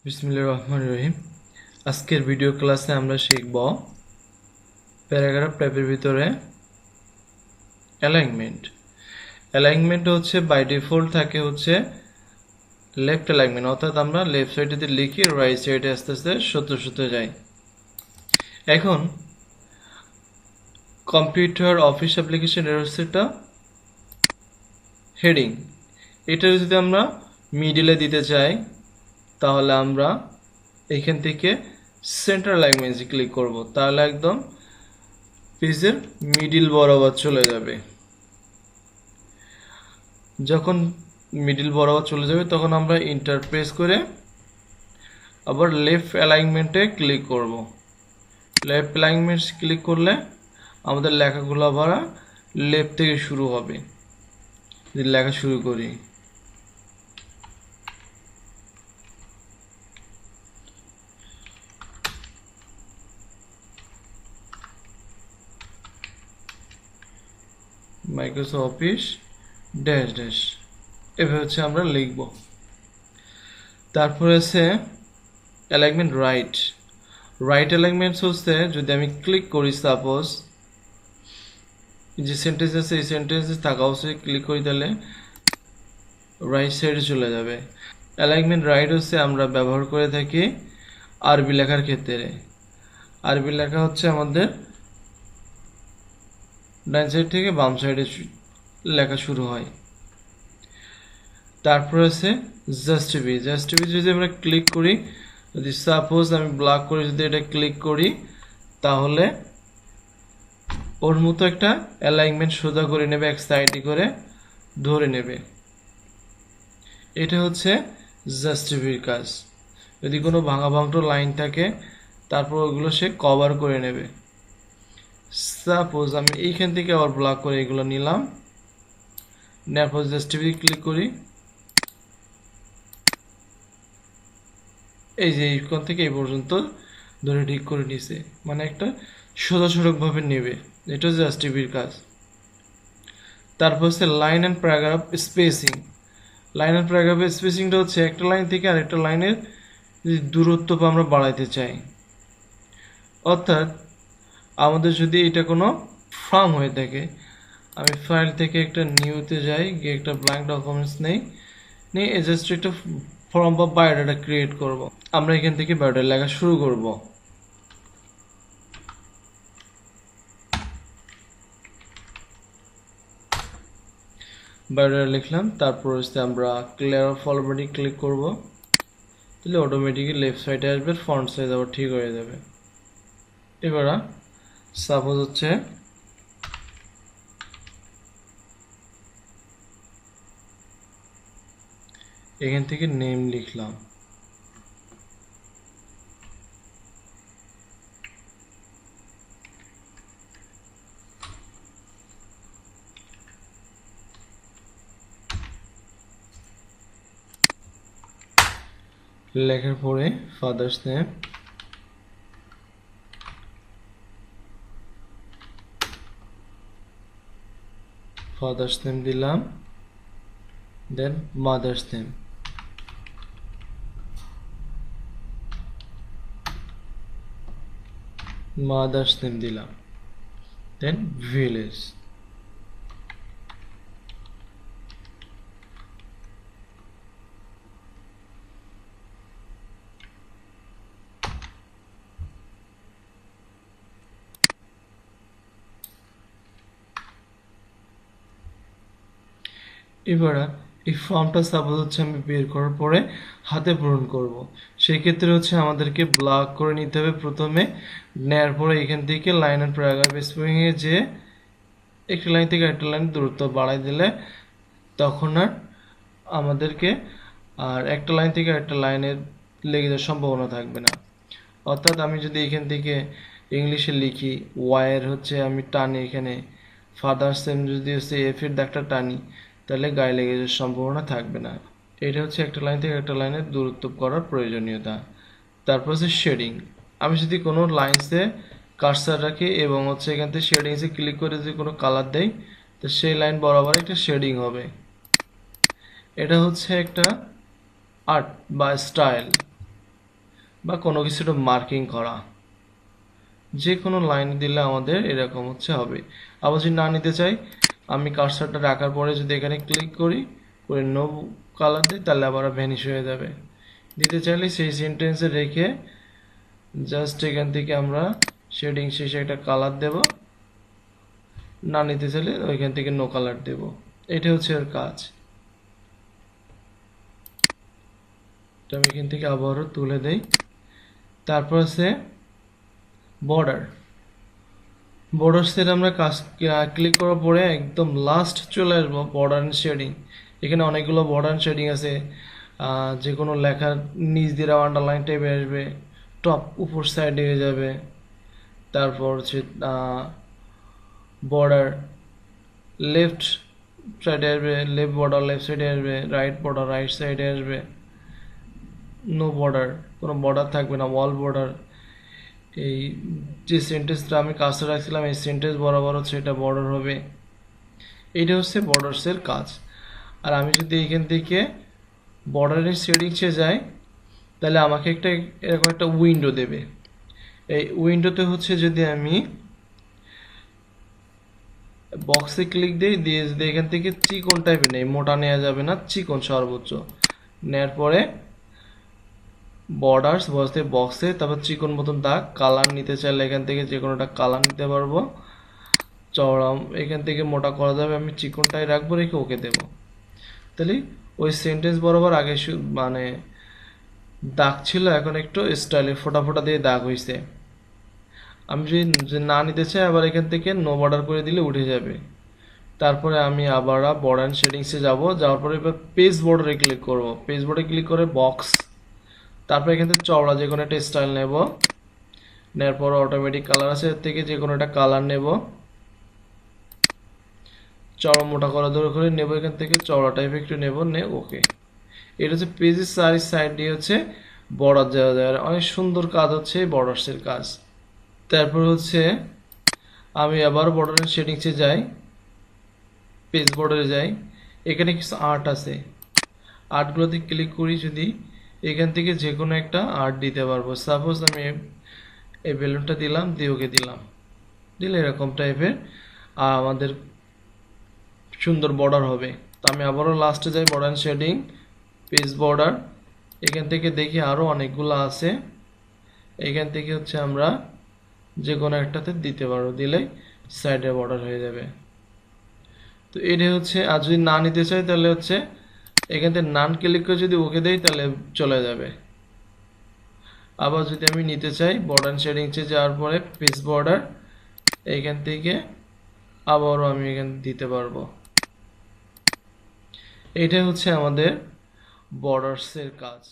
বিসমিল্লাহির রহমানির রহিম। আজকের ভিডিও ক্লাসে আমরা শিখব প্যারাগ্রাফ টাইপের ভিতরে অ্যালাইনমেন্ট। অ্যালাইনমেন্ট হচ্ছে বাই ডিফল্ট থাকে হচ্ছে লেফট অ্যালাইনমেন্ট, অর্থাৎ আমরা লেফট সাইডে লিখি, রাইট সাইডে আস্তে আস্তে সত্য সত্য যাই। এখন কম্পিউটার অফিস অ্যাপ্লিকেশন এর হচ্ছে একটা হেডিং, এটা যদি আমরা মিডিলে দিতে চাই তাহলে আমরা এখান থেকে সেন্টার অ্যালাইনমেন্টে ক্লিক করব, তাহলে একদম পেজের মিডিল বরাবর চলে যাবে। যখন মিডিল বরাবর চলে যাবে তখন আমরা এন্টার প্রেস করে আবার লেফট অ্যালাইনমেন্টে ক্লিক করব। লেফট অ্যালাইনমেন্ট ক্লিক করলে আমাদের লেখাগুলো আবার লেফট থেকে শুরু হবে। যদি লেখা শুরু করি, মাইক্রোসফট অফিস ড্যাশ ড্যাশ, এভাবে হচ্ছে আমরা লিখব। তারপরে আছে অ্যালাইনমেন্ট রাইট। রাইট অ্যালাইনমেন্টস হচ্ছে যদি আমি ক্লিক করি, সাপোজ যে সেন্টেন্স আছে এই সেন্টেন্সে থাকা অবস্থায় ক্লিক করি, তাহলে রাইট সাইডে চলে যাবে। অ্যালাইনমেন্ট রাইট হচ্ছে আমরা ব্যবহার করে থাকি আরবি লেখার ক্ষেত্রে। আরবি লেখা হচ্ছে আমাদের ডান সাইড থেকে বাম সাইডে লেখা শুরু হয়। তারপর আছে জাস্টিফাই। জাস্টিফাই যদি আমরা ক্লিক করি, যদি সাপোজ আমি ব্লক করে যদি এটা ক্লিক করি, তাহলে ওর মতো একটা অ্যালাইনমেন্ট সোজা করে নেবে, এক সাইডে করে ধরে নেবে। এটা হচ্ছে জাস্টিফাইয়ের কাজ। যদি কোনো ভাঙা ভাঙটো লাইন থাকে তারপর ওগুলো সে কভার করে নেবে। সাপোজ আমি এইখান থেকে আবার ব্লক করে এগুলো নিলাম, নেওয়ার পর জাস্টিফাই ক্লিক করি, এই যে এইখান থেকে এই পর্যন্ত ধরে ঠিক করে নিছে, মানে একটা সোজা সড়কভাবে নেবে। এটা হচ্ছে জাস্টিফাইয়ের কাজ। তারপর হচ্ছে line and paragraph spacing. Line and প্যারাগ্রাফের স্পেসিংটা হচ্ছে একটা লাইন থেকে আরেকটা লাইনের দূরত্ব আমরা বাড়াইতে চাই। অর্থাৎ আমাদের যদি এটা কোনো ফর্ম হয়ে থাকে, আমি ফাইল থেকে একটা নিউতে যাই, গিয়ে একটা ব্ল্যাঙ্ক ডকুমেন্টস নিয়ে জাস্ট একটা ফর্ম বা বায়োডাটা ক্রিয়েট করব। আমরা এখান থেকে বায়োডাটা লেখা শুরু করব। বায়োডাটা লিখলাম, তারপর হচ্ছে আমরা ক্লিয়ার অফ অলরেডি ক্লিক করব, তাহলে অটোমেটিক্যালি লেফট সাইডে আসবে, ফন্ট সাইজ আবার ঠিক হয়ে যাবে। এবার সাপোজ হচ্ছে এখান থেকে নেম লিখলাম, লেখার পরে ফাদার্স নেম, ফাদার্স নেম দিলাম, দেন মাদার্স নেম, মাদার্স নেম দিলাম, দেন ভিলেজ। এবার এই ফর্মটা সাপোজ হচ্ছে আমি বের করার পরে হাতে পূরণ করব, সেই ক্ষেত্রে হচ্ছে আমাদেরকে ব্লক করে নিতে হবে প্রথমে। নেওয়ার পরে এখান থেকে লাইন অ্যান্ড প্যারাগ্রাফ স্পেসিংয়ে যে একটা লাইন থেকে একটা লাইন দূরত্ব বাড়াই দিলে তখন আর আমাদেরকে আর একটা লাইন থেকে একটা লাইনের লেগে যাওয়ার সম্ভাবনা থাকবে না। অর্থাৎ আমি যদি এখান থেকে ইংলিশে লিখি, ওয়াইয়ের হচ্ছে আমি টানি, এখানে ফাদার্স নেম যদি হচ্ছে এফের দাগটা টানি, তাহলে গায়ে লেগে যাওয়ার সম্ভাবনা থাকবে না। এটা হচ্ছে একটা লাইন থেকে একটা লাইনের দূরত্ব করার প্রয়োজনীয়তা। তারপর হচ্ছে শেডিং। আমি যদি কোনো লাইনসে কার্সার রাখি এবং হচ্ছে এখান থেকে শেডিংসে ক্লিক করে যদি কোনো কালার দেই, তো সেই লাইন বরাবর একটা শেডিং হবে। এটা হচ্ছে একটা আর্ট বা স্টাইল। বা কোনো কিছুটা মার্কিং করা, যে কোনো লাইন দিলে আমাদের এরকম হচ্ছে হবে। আবার যদি না নিতে চাই, আমি কার্সারটা রাখার পরে যদি এখানে ক্লিক করি, করে নো কালার দিই, তাহলে আবার ভ্যানিশ হয়ে যাবে। দিতে চাইলে সেই সেন্টেন্সে রেখে জাস্ট এখান থেকে আমরা শেডিং শেষে একটা কালার দেব, না নিতে চাইলে ওইখান থেকে নো কালার দেব। এটা হচ্ছে এর কাজ। আমি এখান থেকে আবারও তুলে দেই। তারপর আছে বর্ডার। বর্ডার্সের আমরা কাজ ক্লিক করার পরে একদম লাস্ট চলে আসবো বর্ডার অ্যান্ড শেডিং। এখানে অনেকগুলো বর্ডার অ্যান্ড শেডিং আছে। যে কোনো লেখার নিচ দিয়ে আন্ডারলাইন টাইপে আসবে, টপ উপর সাইডে হয়ে যাবে। তারপর হচ্ছে বর্ডার লেফট সাইডে আসবে, লেফট বর্ডার লেফট সাইডে আসবে, রাইট বর্ডার রাইট সাইডে আসবে। নো বর্ডার, কোনো বর্ডার থাকবে না, ওয়াল বর্ডার। এই যে সেন্টেন্সটা আমি কাছে রাখছিলাম এই সেন্টেন্স বরাবর হচ্ছে এটা বর্ডার হবে। এইটা হচ্ছে বর্ডার্সের কাজ। আর আমি যদি এইখান থেকে বর্ডারের সেটিংসে যাই, তাহলে আমাকে একটা এরকম একটা উইন্ডো দেবে। এই উইন্ডোতে হচ্ছে যদি আমি বক্সে ক্লিক দিই, দিয়ে যদি এখান থেকে চিকন টাইপের নেই, মোটা নেওয়া যাবে না, চিকন সর্বোচ্চ নেওয়ার পরে বর্ডার্স বসতে বক্সে, তারপর চিকন মতন দাগ, কালার নিতে চাইলে এখান থেকে যে কোনো একটা কালার নিতে পারবো। চওড়া এখান থেকে মোটা করা যাবে, আমি চিকনটাই রাখবো, রেখে ওকে দেব। তাহলে ওই সেন্টেন্স বরাবর আগে মানে দাগ ছিল, এখন একটু স্টাইলে ফোটা ফোটা দিয়ে দাগ হয়েছে। আমি যদি না নিতে চাই, আবার এখান থেকে নো বর্ডার করে দিলে উঠে যাবে। তারপরে আমি আবার বর্ডার অ্যান্ড শেডিংসে যাব, যাওয়ার পরে এবার পেজ বর্ডারে ক্লিক করব। পেজ বর্ডারে ক্লিক করে বক্স, তারপর এখান থেকে চওড়া যে কোনো একটা স্টাইল নেব। নেওয়ার পর অটোমেটিক কালার আছে, এর থেকে যে কোনো একটা কালার নেব, চওড়া মোটা করা দূর করে নেব, এখান থেকে চওড়া টাইপ একটু নেব, নে ওকে। এটা হচ্ছে পেজের চারি সাইড দিয়ে হচ্ছে বর্ডার দেওয়া যায়। অনেক সুন্দর কাজ হচ্ছে বর্ডার্সের কাজ। তারপর হচ্ছে আমি আবার বর্ডারের সেটিংসে যাই, পেজ বর্ডারে যাই, এখানে কিছু আর্ট আছে, আর্টগুলোতে ক্লিক করি, যদি এখান থেকে যে কোনো একটা আর্ট দিতে পারবো। সাপোজ আমি এই বেলুনটা দিলাম, দিয়ে ওকে দিলাম, দিলে এরকম টাইপের আমাদের সুন্দর বর্ডার হবে। তো আমি আবারও লাস্টে যাই, বর্ডার শেডিং, পেজ বর্ডার, এখান থেকে দেখি আরও অনেকগুলো আছে। এখান থেকে হচ্ছে আমরা যে কোনো একটাতে দিতে পারবো, দিলেই সাইডে বর্ডার হয়ে যাবে। তো এটা হচ্ছে, আর যদি না নিতে চাই তাহলে হচ্ছে এখান থেকে নান ক্লিক করে যদি ওকে দেই তাহলে চলে যাবে। আবার যদি আমি নিতে চাই, বর্ডার শেডিংসে যাওয়ার পরে পেজ বর্ডার, এইখান থেকে আবারও আমি এখানে দিতে পারবো। এটা হচ্ছে আমাদের বর্ডার্সের কাজ।